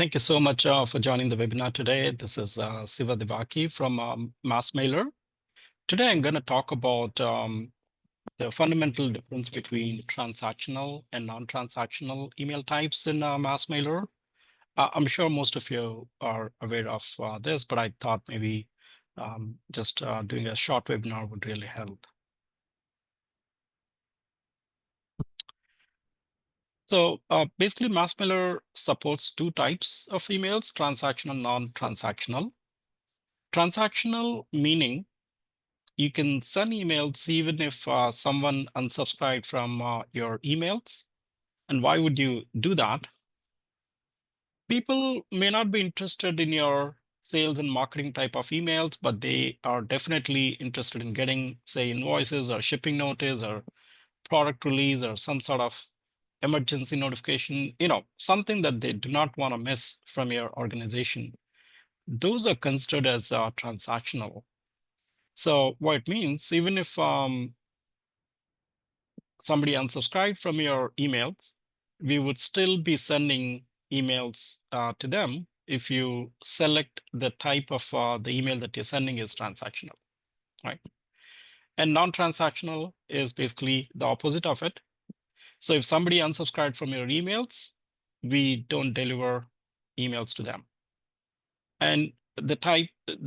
Thank you so much for joining the webinar today. This is 𝗟𝗧𝗦𝗍𝗂 from MassMailer. Today, I'm going to talk about the fundamental difference between transactional and non-transactional email types in MassMailer. I'm sure most of you are aware of this, but I thought maybe just doing a short webinar would really help. So basically, MassMailer supports two types of emails, transactional and non-transactional. Transactional meaning you can send emails even if someone unsubscribed from your emails. And why would you do that? People may not be interested in your sales and marketing type of emails, but they are definitely interested in getting, say, invoices or shipping notice or product release or some sort of emergency notification, something that they do not want to miss from your organization. Those are considered as transactional. So what it means, even if somebody unsubscribed from your emails, we would still be sending emails to them if you select the type of the email that you're sending is transactional, right? And non-transactional is basically the opposite of it. So if somebody unsubscribed from your emails, we don't deliver emails to them. And the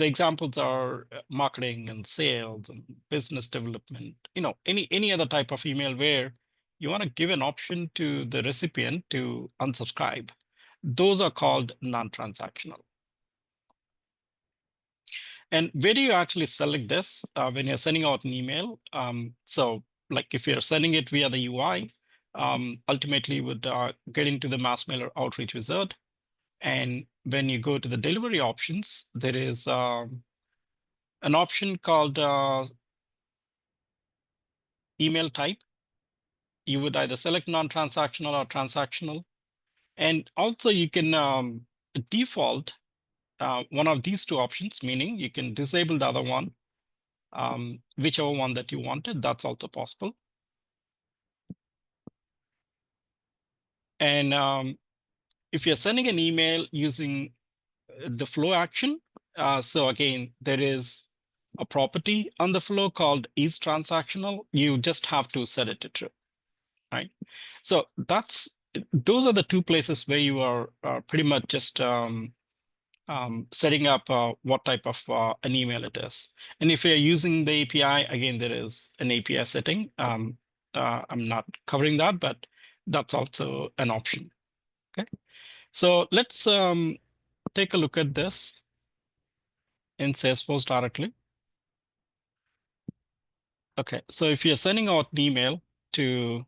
examples are marketing and sales and business development, any other type of email where you want to give an option to the recipient to unsubscribe. Those are called non-transactional. And where do you actually select this when you're sending out an email? So like if you're sending it via the UI, ultimately would get into the MassMailer outreach wizard. And when you go to the delivery options, there is an option called email type. You would either select non-transactional or transactional. And also you can default one of these two options, meaning you can disable the other one, whichever one that you wanted, that's also possible. And if you're sending an email using the flow action, so again, there is a property on the flow called is transactional. You just have to set it to true, right? So those are the two places where you are pretty much just setting up what type of an email it is. And if you're using the API, again, there is an API setting. I'm not covering that, but that's also an option, okay? So let's take a look at this in Salesforce directly. Okay, so if you're sending out an email to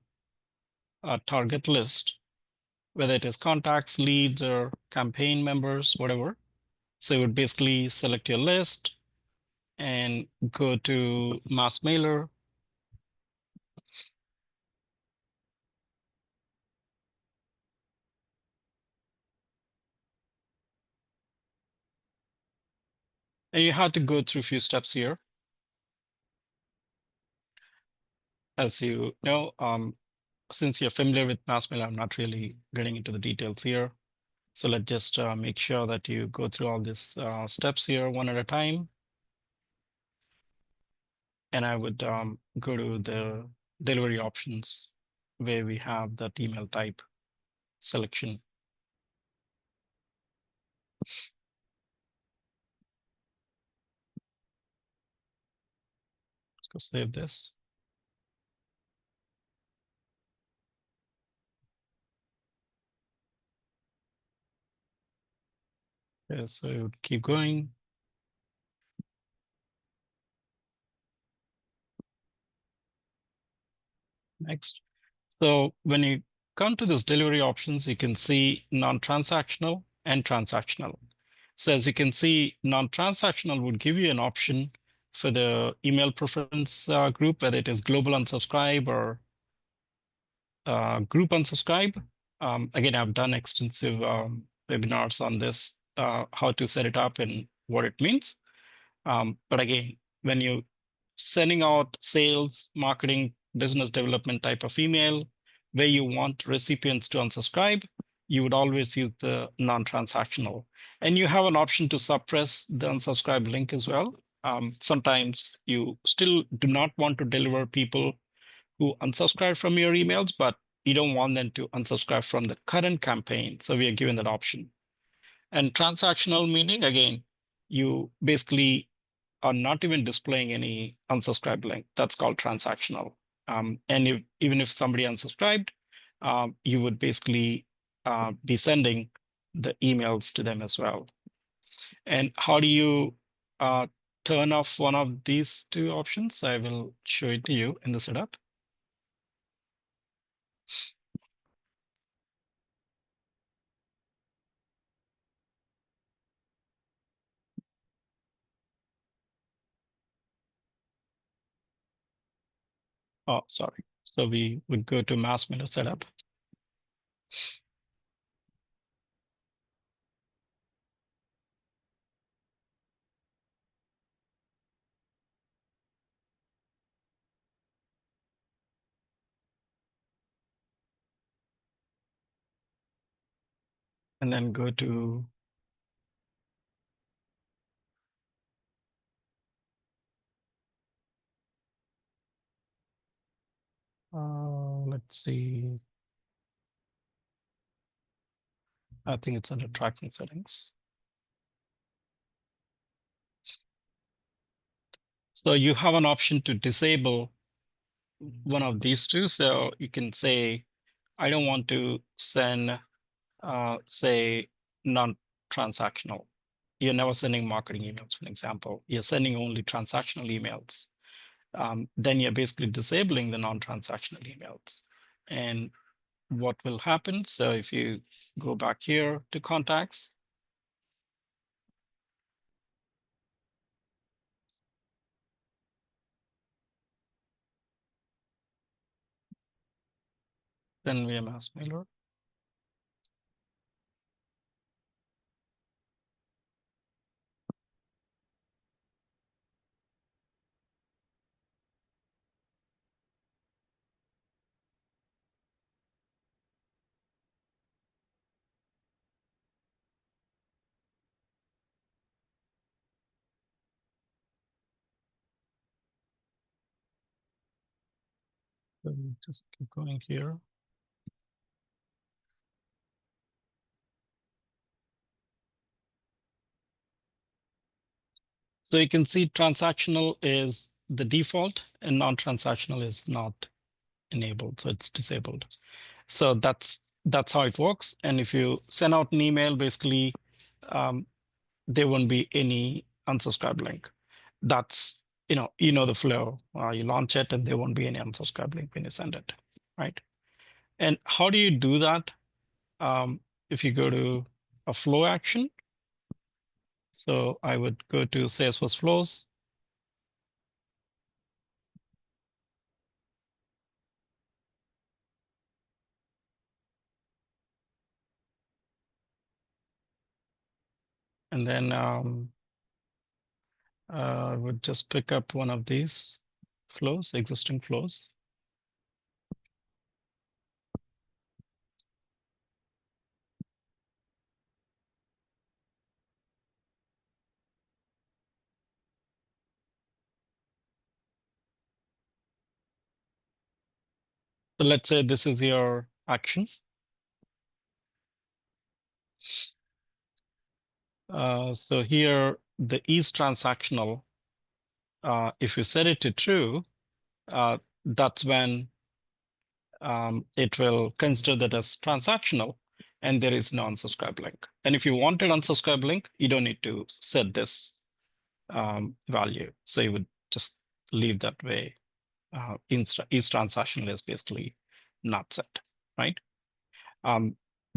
a target list, whether it is contacts, leads, or campaign members, whatever, so you would basically select your list and go to MassMailer. And you have to go through a few steps here. As you know, since you're familiar with MassMailer, I'm not really getting into the details here. So let's just make sure that you go through all these steps here one at a time. And I would go to the delivery options where we have that email type selection. Let's go save this. Okay, so it would keep going. Next. So when you come to this delivery options, you can see non-transactional and transactional. So as you can see, non-transactional would give you an option for the email preference group, whether it is global unsubscribe or group unsubscribe. Again, I've done extensive webinars on this, how to set it up and what it means. But again, when you're sending out sales, marketing, business development type of email, where you want recipients to unsubscribe, you would always use the non-transactional. And you have an option to suppress the unsubscribe link as well. Sometimes you still do not want to deliver people who unsubscribe from your emails, but you don't want them to unsubscribe from the current campaign. So we are given that option. And transactional meaning, again, you basically are not even displaying any unsubscribe link. That's called transactional. And even if somebody unsubscribed, you would basically be sending the emails to them as well. And how do you turn off one of these two options? I will show it to you in the setup. Oh, sorry. So we would go to MassMailer setup. And then go to let's see. I think it's under tracking settings. So you have an option to disable one of these two. So you can say, I don't want to send, say, non-transactional. You're never sending marketing emails, for example. You're sending only transactional emails. Then you're basically disabling the non-transactional emails. And what will happen? So if you go back here to contacts, then we have MassMailer. So we just keep going here. So you can see transactional is the default and non-transactional is not enabled, so it's disabled. So that's how it works. And if you send out an email, basically, there won't be any unsubscribe link. That's, you know the flow. You launch it and there won't be any unsubscribe link when you send it, right? And how do you do that? If you go to a flow action, so I would go to Salesforce flows. And then I would just pick up one of these flows, existing flows. So let's say this is your action. So here, the is transactional. If you set it to true, that's when it will consider that as transactional, and there is no unsubscribe link. And if you wanted unsubscribe link, you don't need to set this value. So you would just leave that way. Is transactional is basically not set, right?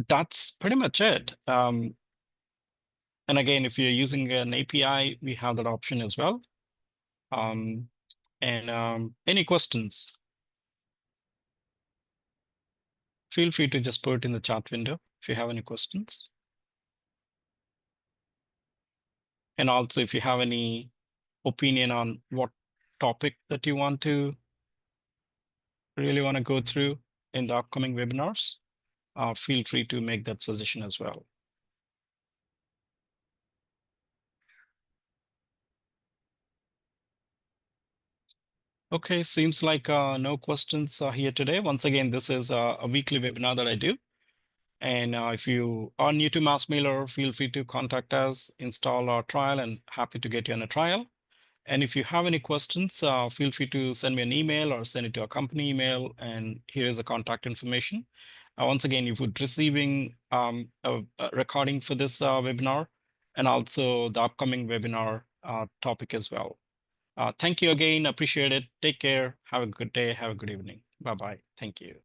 That's pretty much it. And again, if you're using an API, we have that option as well. And any questions? Feel free to just put it in the chat window if you have any questions. And also, if you have any opinion on what topic that you really want to go through in the upcoming webinars, feel free to make that suggestion as well. Okay, seems like no questions here today. Once again, this is a weekly webinar that I do. And if you are new to MassMailer, feel free to contact us, install our trial, and happy to get you on a trial. And if you have any questions, feel free to send me an email or send it to our company email. And here's the contact information. Once again, you would receiving a recording for this webinar and also the upcoming webinar topic as well. Thank you again. Appreciate it. Take care. Have a good day. Have a good evening. Bye-bye. Thank you.